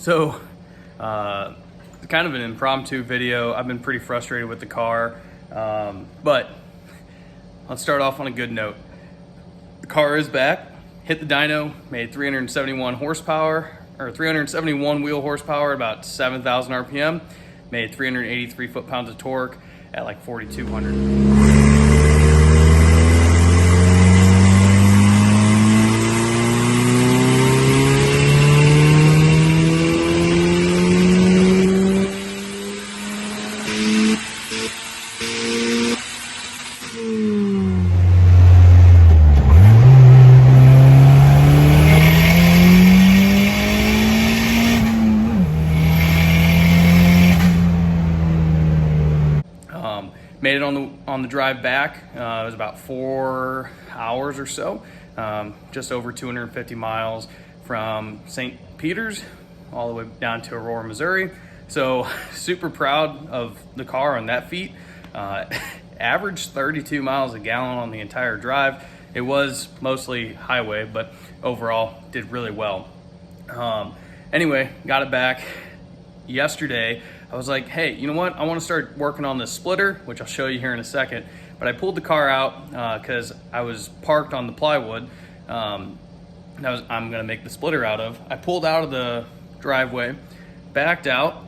So, kind of an impromptu video. I've been pretty frustrated with the car, but let's start off on a good note. The car is back, hit the dyno, made 371 horsepower, or 371 wheel horsepower, about 7,000 RPM, made 383 foot-pounds of torque at like 4,200. Made it on the drive back. It was about 4 hours or so, just over 250 miles from St. Peter's all the way down to Aurora, Missouri. So super proud of the car on that feat. Averaged 32 miles a gallon on the entire drive. It was mostly highway, but overall did really well. Anyway, got it back yesterday. I was like, hey, you know what? I want to start working on this splitter, which I'll show you here in a second. But I pulled the car out because I was parked on the plywood. I'm gonna make the splitter out of. I pulled out of the driveway, backed out.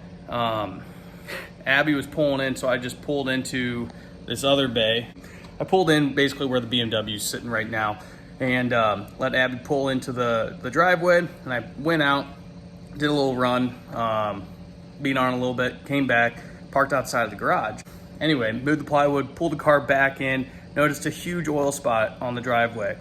Abby was pulling in, so I just pulled into this other bay. I pulled in basically where the BMW is sitting right now, and let Abby pull into the driveway. And I went out, did a little run, beat on a little bit, came back, parked outside of the garage. Anyway, moved the plywood, pulled the car back in, noticed a huge oil spot on the driveway.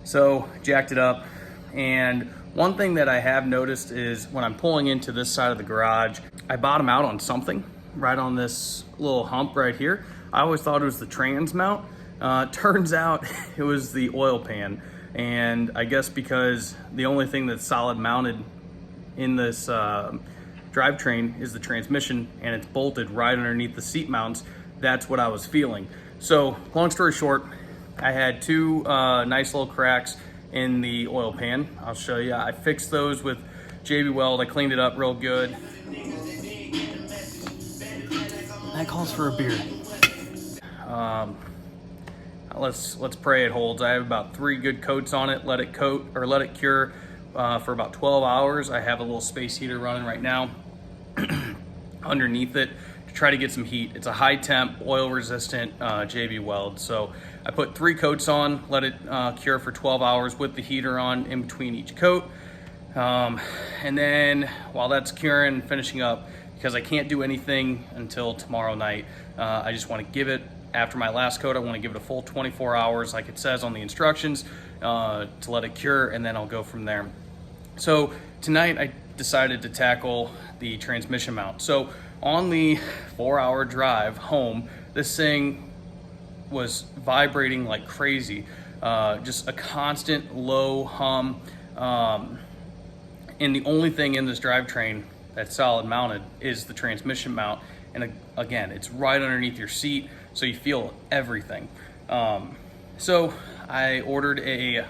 So jacked it up. And one thing that I have noticed is when I'm pulling into this side of the garage, I bottom out on something right on this little hump right here. I always thought it was the trans mount. Turns out it was the oil pan. And I guess because the only thing that's solid mounted in this drivetrain is the transmission, and it's bolted right underneath the seat mounts, that's what I was feeling. So long story short, I had two nice little cracks in the oil pan. I'll show you. I fixed those with JB Weld. I cleaned it up real good. That calls for a beer. Let's pray it holds. I have about 3 good coats on it. Let it cure for about 12 hours. I have a little space heater running right now underneath it to try to get some heat. It's a high temp, oil resistant JB Weld. So I put 3 coats on, let it cure for 12 hours with the heater on in between each coat. And then while that's curing and finishing up, because I can't do anything until tomorrow night, I just want to give it, after my last coat, I want to give it a full 24 hours like it says on the instructions, to let it cure, and then I'll go from there. So tonight I decided to tackle the transmission mount. So on the 4-hour drive home, this thing was vibrating like crazy, just a constant low hum. And the only thing in this drivetrain that's solid mounted is the transmission mount. And again, it's right underneath your seat, so you feel everything. So I ordered a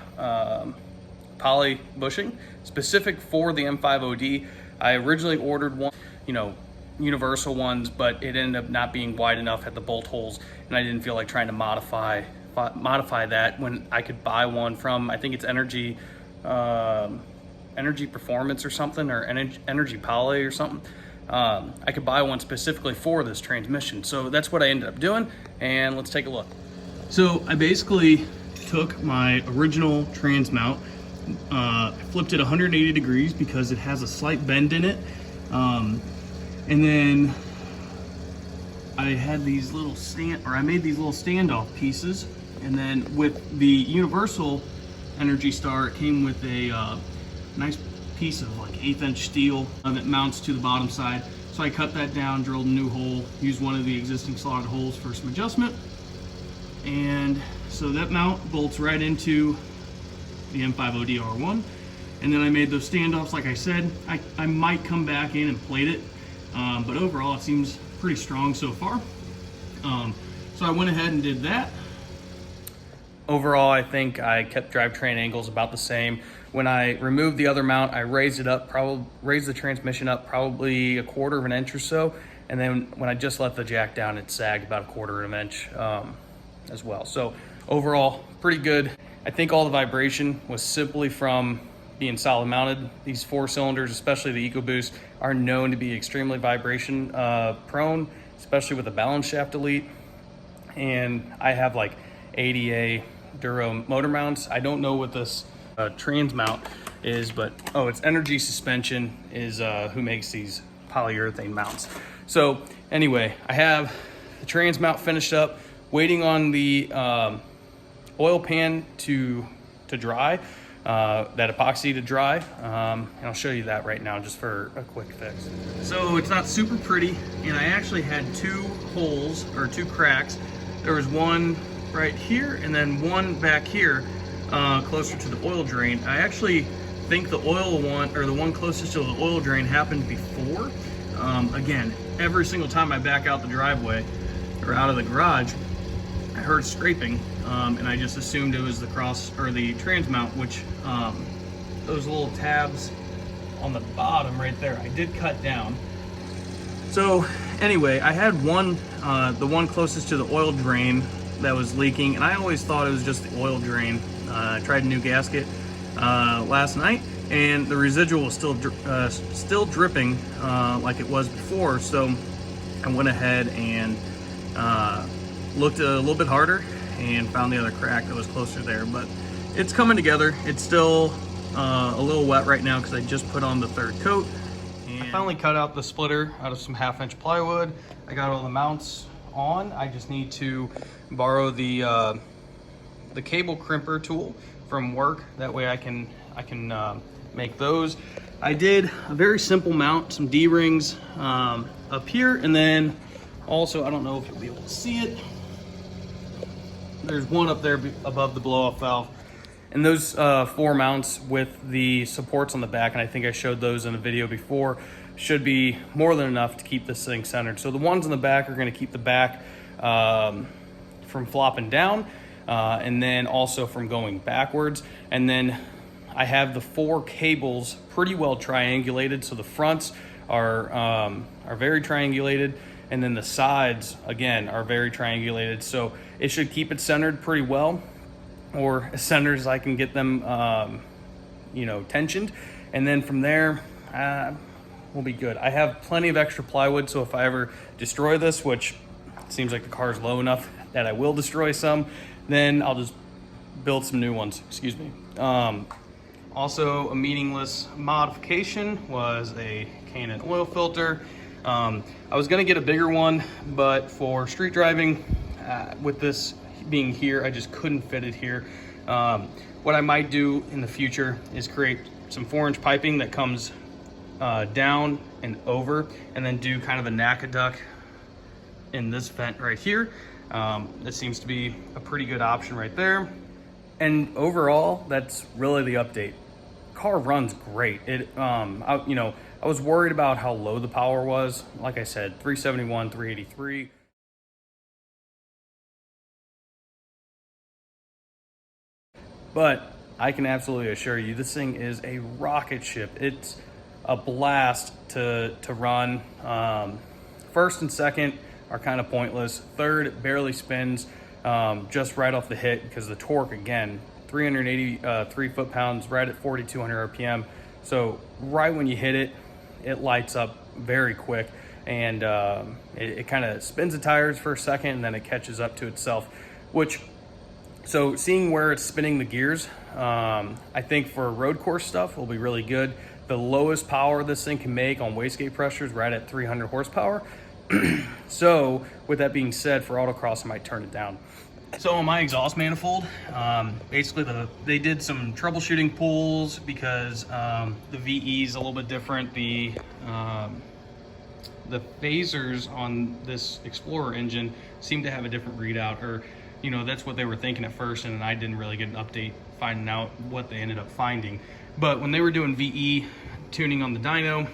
poly bushing specific for the M5OD. I originally ordered one, universal ones, but it ended up not being wide enough at the bolt holes, and I didn't feel like trying to modify that when I could buy one from, I think it's Energy Performance or something, or Energy Poly or something. I could buy one specifically for this transmission. So that's what I ended up doing, and let's take a look. So I basically took my original trans mount, flipped it 180 degrees because it has a slight bend in it. And then I had these little I made these little standoff pieces. And then with the universal Energy Star, it came with a nice piece of like 1/8 inch steel that mounts to the bottom side. So I cut that down, drilled a new hole, used one of the existing slotted holes for some adjustment. And so that mount bolts right into the M5OD R1. And then I made those standoffs, like I said. I might come back in and plate it, but overall it seems pretty strong so far. So I went ahead and did that. Overall, I think I kept drivetrain angles about the same. When I removed the other mount, I raised the transmission up probably 1/4 of an inch or so. And then when I just let the jack down, it sagged about 1/4 of an inch as well. So overall, pretty good. I think all the vibration was simply from being solid mounted. These 4 cylinders, especially the EcoBoost, are known to be extremely vibration prone, especially with the balance shaft delete. And I have like ADA Duro motor mounts. I don't know what this trans mount is, but it's Energy Suspension is who makes these polyurethane mounts. So anyway, I have the trans mount finished up, waiting on the oil pan to dry, that epoxy to dry, and I'll show you that right now just for a quick fix. So it's not super pretty, and I actually had 2 holes or 2 cracks. There was one right here and then one back here, closer to the oil drain. I actually think the oil one, or the one closest to the oil drain, happened before. Again, every single time I back out the driveway or out of the garage, I heard scraping, and I just assumed it was the cross or the trans mount, which those little tabs on the bottom right there, I did cut down. So anyway, I had one, the one closest to the oil drain that was leaking, and I always thought it was just the oil drain. I tried a new gasket last night, and the residual was still dripping like it was before. So I went ahead and looked a little bit harder and found the other crack that was closer there, but it's coming together. It's still a little wet right now because I just put on the 3rd coat. And I finally cut out the splitter out of some 1/2-inch plywood. I got all the mounts on. I just need to borrow the cable crimper tool from work. That way I can make those. I did a very simple mount, some D-rings up here, and then also, I don't know if you'll be able to see it, there's one up there above the blow-off valve. And those 4 mounts with the supports on the back, and I think I showed those in a video before, should be more than enough to keep this thing centered. So the ones on the back are going to keep the back from flopping down, and then also from going backwards. And then I have the 4 cables pretty well triangulated, so the fronts are very triangulated, and then the sides again are very triangulated, so it should keep it centered pretty well, or as centered as I can get them tensioned. And then from there we'll be good. I have plenty of extra plywood, so if I ever destroy this, which it seems like the car is low enough that I will destroy some, then I'll just build some new ones. Excuse me. Also, a meaningless modification was a Canon oil filter. I was gonna get a bigger one, but for street driving, with this being here, I just couldn't fit it here. What I might do in the future is create some 4-inch piping that comes down and over, and then do kind of a NACA in this vent right here. This seems to be a pretty good option right there. And overall, that's really the update. Car runs great. I was worried about how low the power was. Like I said, 371, 383. But I can absolutely assure you, this thing is a rocket ship. It's a blast to run. 1st and 2nd are kind of pointless. 3rd, it barely spins just right off the hit because the torque, again, 383 foot-pounds right at 4,200 RPM. So right when you hit it, it lights up very quick, and it kind of spins the tires for a second, and then it catches up to itself, so seeing where it's spinning the gears, I think for road course stuff will be really good. The lowest power this thing can make on wastegate pressure is right at 300 horsepower. So with that being said, for autocross, I might turn it down. So on my exhaust manifold, basically they did some troubleshooting pulls because the VE is a little bit different. The phasers on this Explorer engine seem to have a different readout, or that's what they were thinking at first, and I didn't really get an update finding out what they ended up finding. But when they were doing VE tuning on the dyno,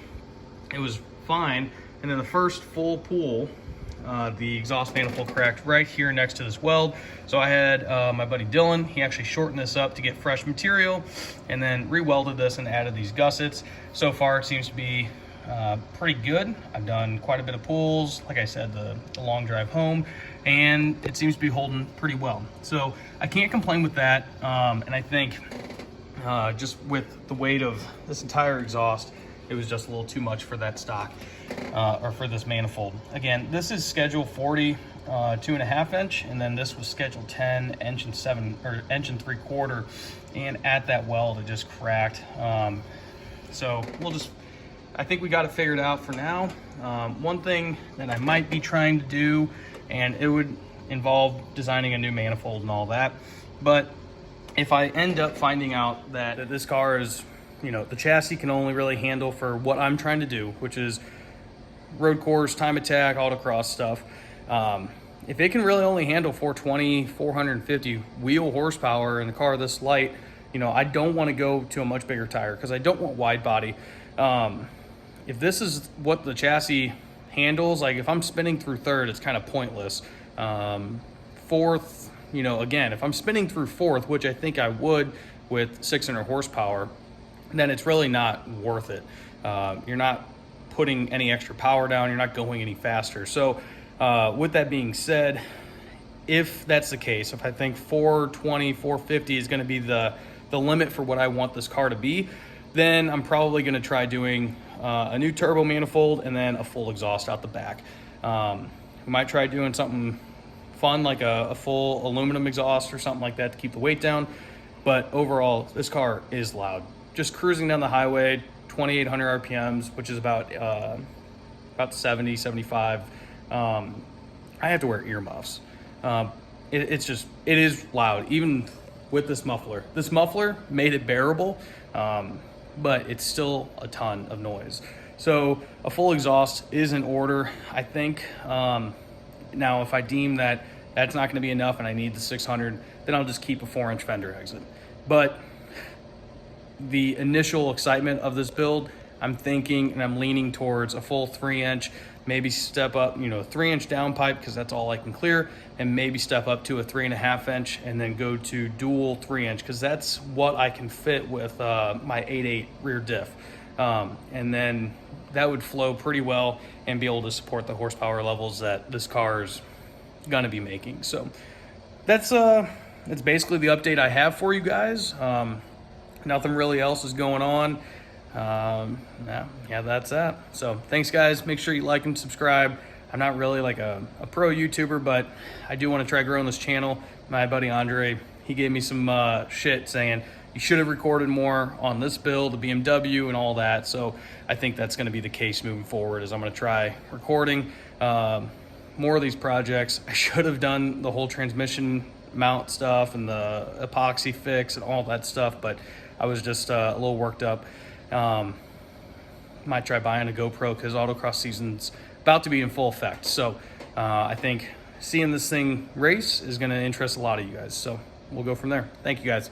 it was fine. And then the first full pull, the exhaust manifold cracked right here next to this weld. So I had my buddy Dylan, he actually shortened this up to get fresh material and then re-welded this and added these gussets. So far it seems to be pretty good. I've done quite a bit of pulls, like I said, the long drive home, and it seems to be holding pretty well. So I can't complain with that. And I think just with the weight of this entire exhaust, it was just a little too much for that stock, or for this manifold. Again, this is schedule 40 2.5 inch, and then this was schedule 10 inch and 7 or inch and 3/4, and at that weld it just cracked. So I think we got it figured out for now. One thing that I might be trying to do, and it would involve designing a new manifold and all that, but if I end up finding out that this car is, you know, the chassis can only really handle for what I'm trying to do, which is road course, time attack, autocross stuff. If it can really only handle 420, 450 wheel horsepower in a car this light, you know, I don't want to go to a much bigger tire because I don't want wide body. If this is what the chassis handles, like if I'm spinning through third, it's kind of pointless. Fourth, you know, again, if I'm spinning through fourth, which I think I would with 600 horsepower, then it's really not worth it. You're not putting any extra power down, you're not going any faster. So with that being said, if that's the case, if I think 420, 450 is gonna be the limit for what I want this car to be, then I'm probably gonna try doing a new turbo manifold and then a full exhaust out the back. We might try doing something fun like a full aluminum exhaust or something like that to keep the weight down. But overall, this car is loud. Just cruising down the highway, 2,800 RPMs, which is about 70, 75. I have to wear earmuffs. It is loud, even with this muffler. This muffler made it bearable, but it's still a ton of noise. So a full exhaust is in order, I think. Now, if I deem that that's not gonna be enough and I need the 600, then I'll just keep a 4-inch fender exit. But the initial excitement of this build, I'm thinking and I'm leaning towards a full 3-inch, maybe step up, you know, 3-inch downpipe because that's all I can clear, and maybe step up to a 3.5-inch and then go to dual 3-inch because that's what I can fit with my 8.8 rear diff. And then that would flow pretty well and be able to support the horsepower levels that this car is gonna be making. So that's basically the update I have for you guys. Nothing really else is going on. Yeah, that's that. So thanks guys, make sure you like and subscribe. I'm not really like a pro YouTuber, but I do want to try growing this channel. My buddy Andre, he gave me some shit saying you should have recorded more on this build, the BMW and all that. So I think that's going to be the case moving forward, is I'm going to try recording more of these projects. I should have done the whole transmission mount stuff and the epoxy fix and all that stuff, but I was just a little worked up. Might try buying a GoPro because autocross season's about to be in full effect. So I think seeing this thing race is going to interest a lot of you guys. So we'll go from there. Thank you guys.